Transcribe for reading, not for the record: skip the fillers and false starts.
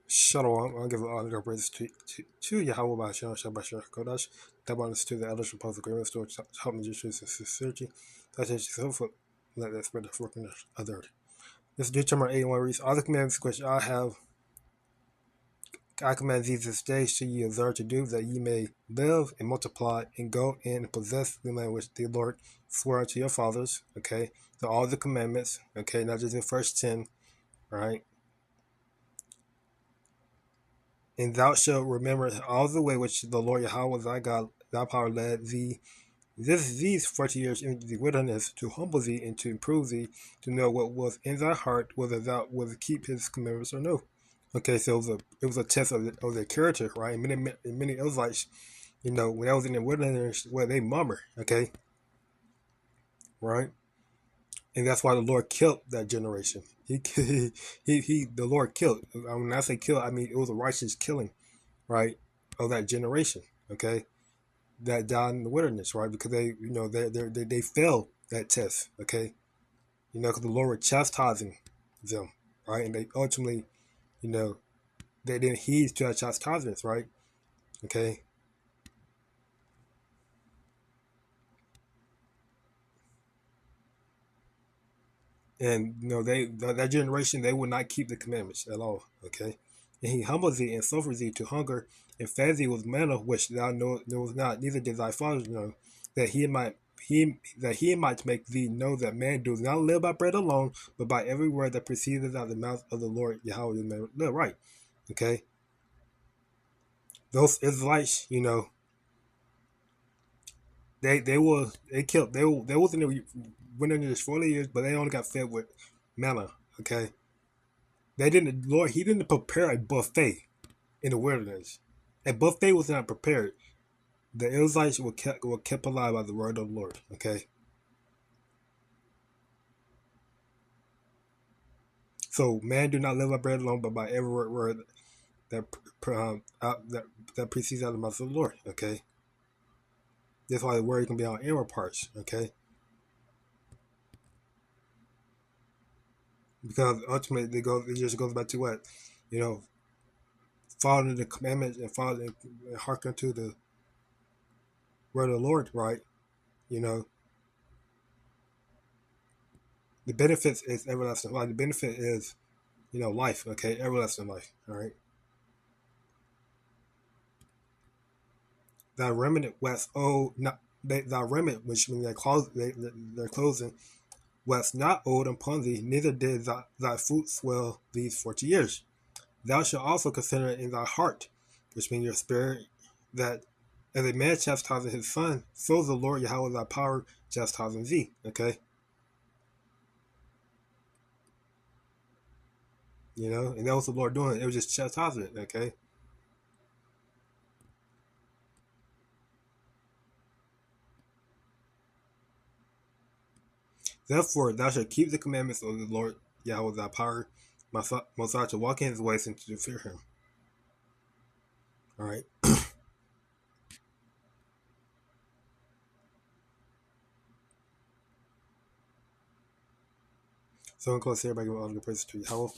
Shalom. I'll give all the praise to Yahweh by Shalom Shabbat Kodash. That bonus to the elders from Public Agreement Store to help me just use this sincerity. That's it. So for let that spread the working other. This is Deuteronomy 81 reads, all the commandments which I command thee this day shall ye observe to do, that ye may live and multiply and go in and possess the land which the Lord swore unto your fathers. Okay. So all the commandments, okay, not just the first 10, right? And thou shalt remember all the way which the Lord Yahweh thy God, thy power led thee these 40 years in the wilderness, to humble thee and to improve thee, to know what was in thy heart, whether thou wouldst keep his commandments or no. Okay, so it was a test of their character, right? Many Israelites, when I was in the wilderness, well, they murmur, okay, right? And that's why the Lord killed that generation. The Lord killed. When I say kill, I mean it was a righteous killing, right, of that generation. Okay, that died in the wilderness, right? Because they failed that test. Okay, because the Lord was chastising them, right, and they ultimately, they didn't heed to that chastisements, right? Okay, and that generation, they would not keep the commandments at all. Okay, and he humbled thee and suffered thee to hunger and fed thee with manna which thou knowest not, neither did thy fathers know, that he might make thee know that man does not live by bread alone, but by every word that proceedeth out of the mouth of the Lord Yahweh. Right? Okay, those Israelites, they was in the wilderness 40 years, but they only got fed with manna. Okay, he didn't prepare a buffet in the wilderness. A buffet was not prepared. The Israelites were kept alive by the word of the Lord. Okay, so man do not live by bread alone, but by every word that that proceeds out of the mouth of the Lord. Okay, that's why the word can be on inward parts. Okay, because ultimately it just goes back to what, you know, following the commandments and following and hearken to the word of the Lord. Right, you know, the benefits is everlasting life. The benefit is, life. Okay, everlasting life. All right. Thy remnant was old, not thy remnant, which means their clothing was not old upon thee, neither did thy fruit swell these 40 years. Thou shalt also consider in thy heart, which means your spirit, that as a man chastising his son, so the Lord Yahweh thy power chastising thee. Okay, and that was the Lord doing. It was just chastisement. Okay. Therefore, thou shalt keep the commandments of the Lord Yahweh thy power, most high, to walk in his ways and to fear him. All right. So, in close, everybody give all the praise to Yahweh.